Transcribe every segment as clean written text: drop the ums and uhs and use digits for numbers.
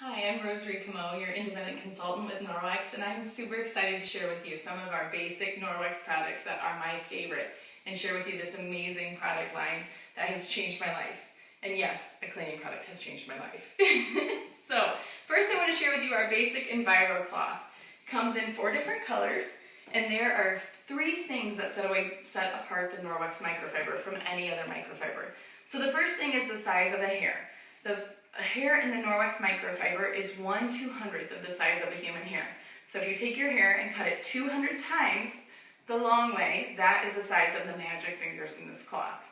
Hi, I'm Rosary Comeau, your independent consultant with Norwex, and I'm super excited to share with you some of our basic Norwex products that are my favorite and share with you this amazing product line that has changed my life. And yes, a cleaning product has changed my life. So, first I want to share with you our basic Enviro cloth. It comes in 4 different colors, and there are 3 things that set apart the Norwex microfiber from any other microfiber. So the first thing is the size of a hair. A hair in the Norwex microfiber is 1/200th of the size of a human hair. So if you take your hair and cut it 200 times the long way, that is the size of the magic fingers in this cloth.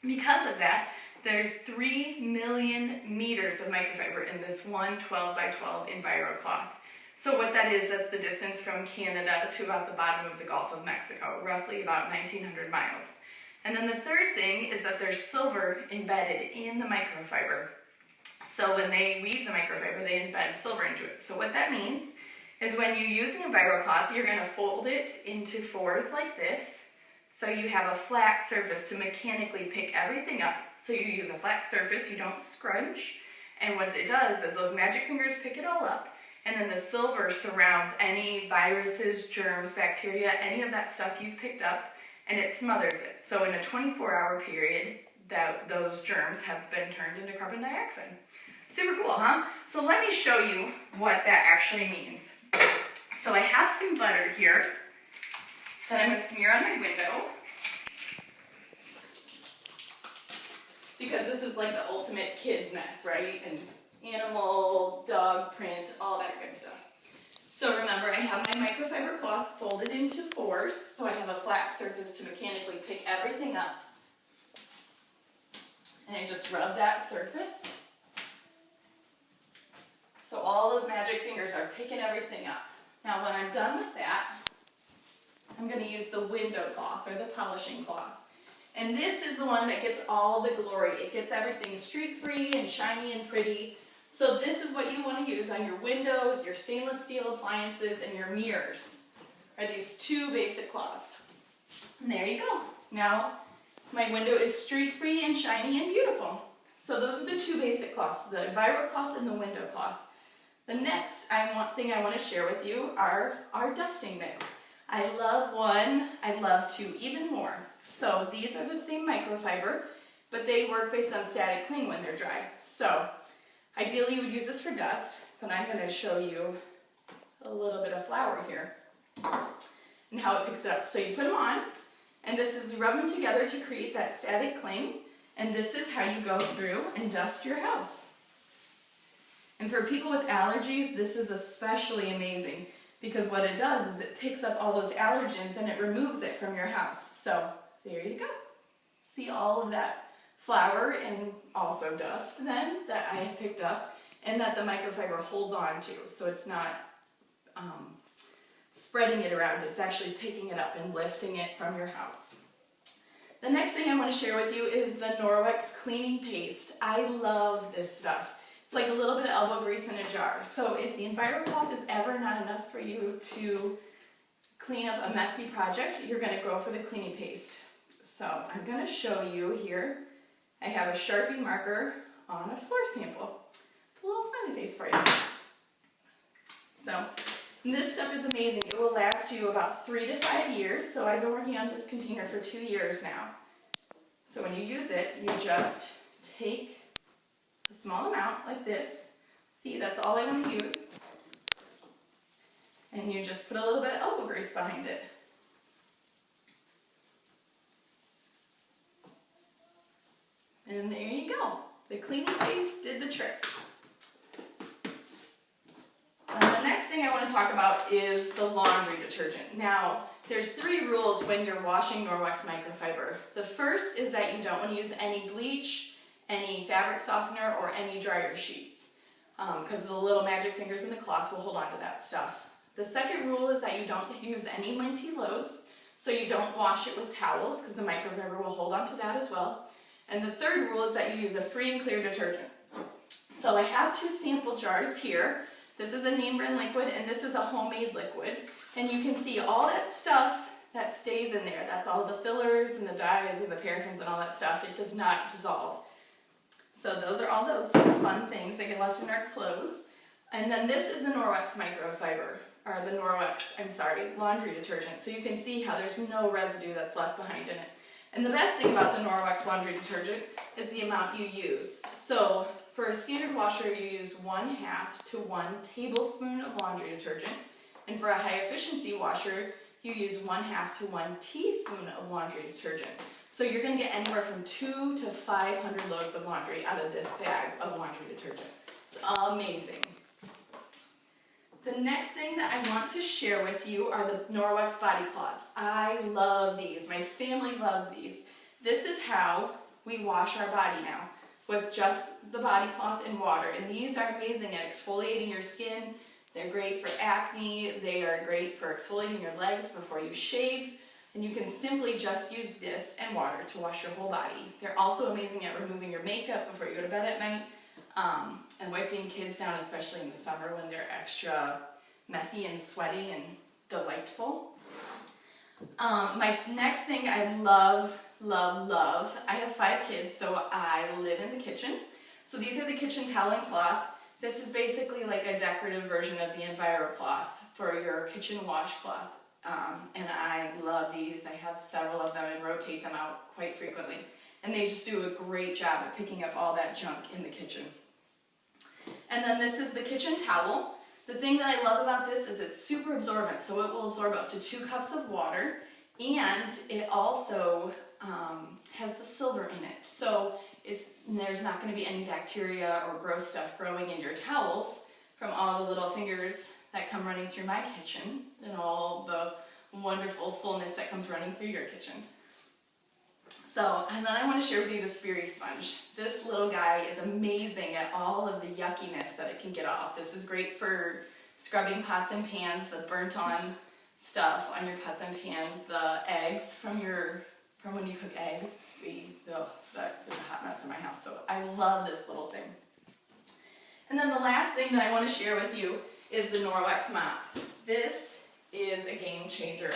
Because of that, there's 3 million meters of microfiber in this one 12 by 12 Enviro cloth. So what that is, that's the distance from Canada to about the bottom of the Gulf of Mexico, roughly about 1,900 miles. And then the third thing is that there's silver embedded in the microfiber. So when they weave the microfiber, they embed silver into it. So what that means is when you use an Enviro cloth, you're going to fold it into 4s like this. So you have a flat surface to mechanically pick everything up. So you use a flat surface, you don't scrunch. And what it does is those magic fingers pick it all up. And then the silver surrounds any viruses, germs, bacteria, any of that stuff you've picked up, and it smothers it. So in a 24-hour period, those germs have been turned into carbon dioxide. Super cool, huh? So let me show you what that actually means. So I have some butter here that I'm going to smear on my window, because this is like the ultimate kid mess, right? And animal, dog print, all that good stuff. So remember, I have my microfiber cloth folded into 4s, so I have a flat surface to mechanically pick everything up. And I just rub that surface. So all those magic fingers are picking everything up. Now when I'm done with that, I'm going to use the window cloth or the polishing cloth. And this is the one that gets all the glory. It gets everything streak-free and shiny and pretty. So this is what you want to use on your windows, your stainless steel appliances, and your mirrors. Are these 2 basic cloths. And there you go. Now my window is streak-free and shiny and beautiful. So those are the 2 basic cloths, the Enviro cloth and the window cloth. The next thing I want to share with you are our dusting mitts. I love one, I love 2 even more. So these are the same microfiber, but they work based on static cling when they're dry. So ideally you would use this for dust, but I'm going to show you a little bit of flour here and how it picks it up. So you put them on, and this is rub them together to create that static cling, and this is how you go through and dust your house. And for people with allergies, this is especially amazing, because what it does is it picks up all those allergens and it removes it from your house. So there you go. See all of that flour and also dust then that I have picked up and that the microfiber holds on to. So it's not spreading it around, it's actually picking it up and lifting it from your house. The next thing I want to share with you is the Norwex cleaning paste. I love this stuff. It's like a little bit of elbow grease in a jar. So if the Enviro cloth is ever not enough for you to clean up a messy project, you're going to go for the cleaning paste. So I'm going to show you here. I have a Sharpie marker on a floor sample. Put a little smiley face for you. So this stuff is amazing. It will last you about 3 to 5 years. So I've been working on this container for 2 years now. So when you use it, you just take a small amount like this. See, that's all I want to use. And you just put a little bit of elbow grease behind it. And there you go. The cleaning paste did the trick. And the next thing I want to talk about is the laundry detergent. Now, there's 3 rules when you're washing Norwex microfiber. The first is that you don't want to use any bleach, any fabric softener, or any dryer sheets, because the little magic fingers in the cloth will hold on to that stuff. The second rule is that you don't use any linty loads, so you don't wash it with towels, because the microfiber will hold on to that as well. And the third rule is that you use a free and clear detergent. So I have 2 sample jars here. This is a name brand liquid, and this is a homemade liquid. And you can see all that stuff that stays in there. That's all the fillers and the dyes and the paraffins and all that stuff. It does not dissolve. So those are all those fun things that get left in our clothes. And then this is the Norwex microfiber, or the Norwex, laundry detergent. So you can see how there's no residue that's left behind in it. And the best thing about the Norwex laundry detergent is the amount you use. So for a standard washer, you use 1/2 to 1 tablespoon of laundry detergent. And for a high efficiency washer, you use 1/2 to 1 teaspoon of laundry detergent. So you're gonna get anywhere from 200 to 500 loads of laundry out of this bag of laundry detergent. It's amazing. The next thing that I want to share with you are the Norwex body cloths. I love these. My family loves these. This is how we wash our body now, with just the body cloth and water. And these are amazing at exfoliating your skin. They're great for acne. They are great for exfoliating your legs before you shave. And you can simply just use this and water to wash your whole body. They're also amazing at removing your makeup before you go to bed at night. And wiping kids down, especially in the summer when they're extra messy and sweaty and delightful. My next thing I love, I have 5 kids, so I live in the kitchen. So these are the kitchen towel and cloth. This is basically like a decorative version of the EnviroCloth for your kitchen washcloth. And I love these. I have several of them and rotate them out quite frequently. And they just do a great job at picking up all that junk in the kitchen. And then this is the kitchen towel. The thing that I love about this is it's super absorbent, so it will absorb up to 2 cups of water, and it also has the silver in it. So there's not going to be any bacteria or gross stuff growing in your towels from all the little fingers that come running through my kitchen and all the wonderful fullness that comes running through your kitchen. So, and then I want to share with you the Sperry sponge. This little guy is amazing at all of the yuckiness that it can get off. This is great for scrubbing pots and pans, the burnt on stuff on your pots and pans, the eggs from when you cook eggs. That is a hot mess in my house, so I love this little thing. And then the last thing that I want to share with you is the Norwex mop. This is a game changer.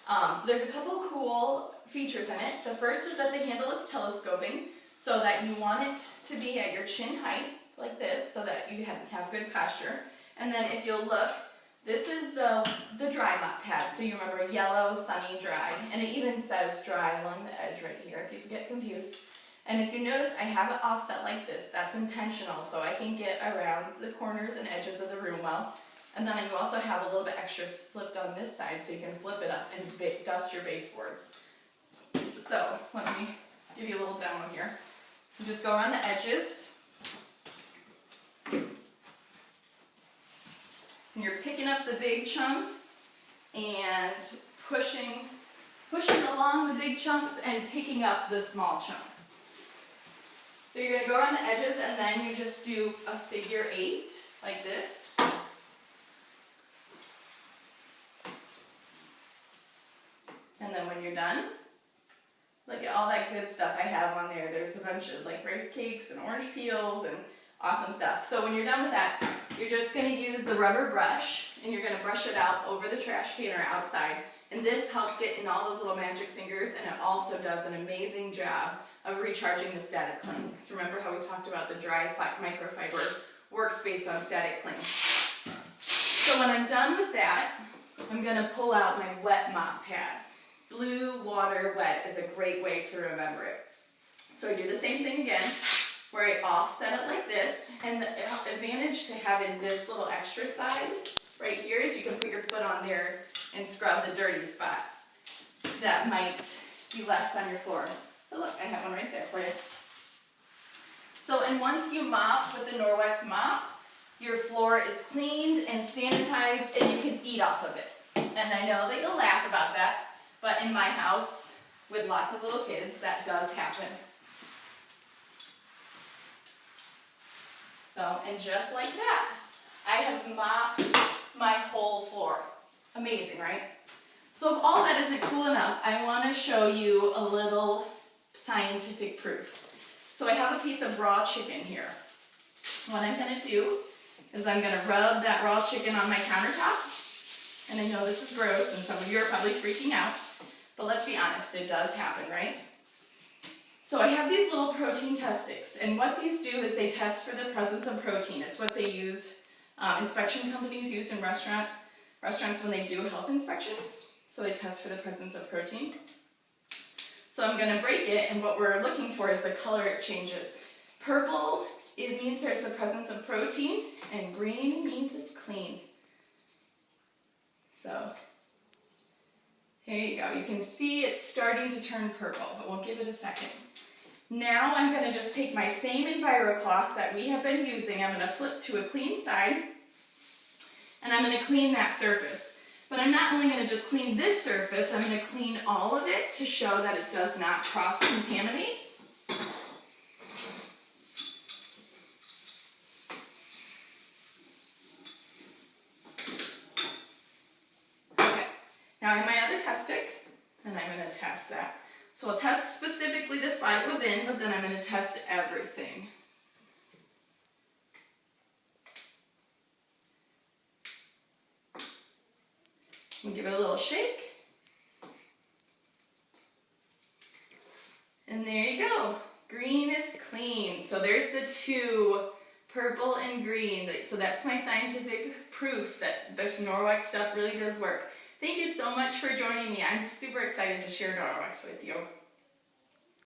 So there's a couple cool features in it. The first is that the handle is telescoping, so that you want it to be at your chin height, like this, so that you have good posture. And then if you'll look, this is the dry mop pad. So you remember yellow, sunny, dry. And it even says dry along the edge right here if you get confused. And if you notice, I have it offset like this. That's intentional, so I can get around the corners and edges of the room well. And then you also have a little bit extra flipped on this side, so you can flip it up and dust your baseboards. So let me give you a little demo here. You just go around the edges. And you're picking up the big chunks and pushing along the big chunks and picking up the small chunks. So you're going to go around the edges and then you just do a figure 8 like this. And then when you're done, look at all that good stuff I have on there. There's a bunch of like rice cakes and orange peels and awesome stuff. So when you're done with that, you're just going to use the rubber brush and you're going to brush it out over the trash can or outside. And this helps get in all those little magic fingers, and it also does an amazing job of recharging the static cling. Because remember how we talked about the dry microfiber works based on static cling. So when I'm done with that, I'm going to pull out my wet mop pad. Blue water wet is a great way to remember it. So I do the same thing again, where I offset it like this, and the advantage to having this little extra side right here is you can put your foot on there and scrub the dirty spots that might be left on your floor. So look, I have one right there for you. So, and once you mop with the Norwex mop, your floor is cleaned and sanitized and you can eat off of it. And I know that you'll laugh about that, but in my house, with lots of little kids, that does happen. So, and just like that, I have mopped my whole floor. Amazing, right? So if all that isn't cool enough, I want to show you a little scientific proof. So I have a piece of raw chicken here. What I'm going to do is I'm going to rub that raw chicken on my countertop. And I know this is gross and some of you are probably freaking out, but let's be honest, it does happen, right? So I have these little protein test sticks, and what these do is they test for the presence of protein. It's what they use inspection companies used in restaurants when they do health inspections. So they test for the presence of protein. So I'm going to break it, and what we're looking for is the color it changes. Purple, it means there's the presence of protein, and green means it's clean. So here you go. You can see it's starting to turn purple, but we'll give it a second. Now I'm going to just take my same EnviroCloth that we have been using. I'm going to flip to a clean side, and I'm going to clean that surface. But I'm not only going to just clean this surface, I'm going to clean all of it to show that it does not cross-contaminate. Okay, now I have my other test stick, and I'm going to test that. So I'll test specifically the spot it was in, but then I'm going to test everything. We'll give it a little shake. And there you go. Green is clean. So there's the two, purple and green. So that's my scientific proof that this Norwex stuff really does work. Thank you so much for joining me. I'm super excited to share Norwex with you.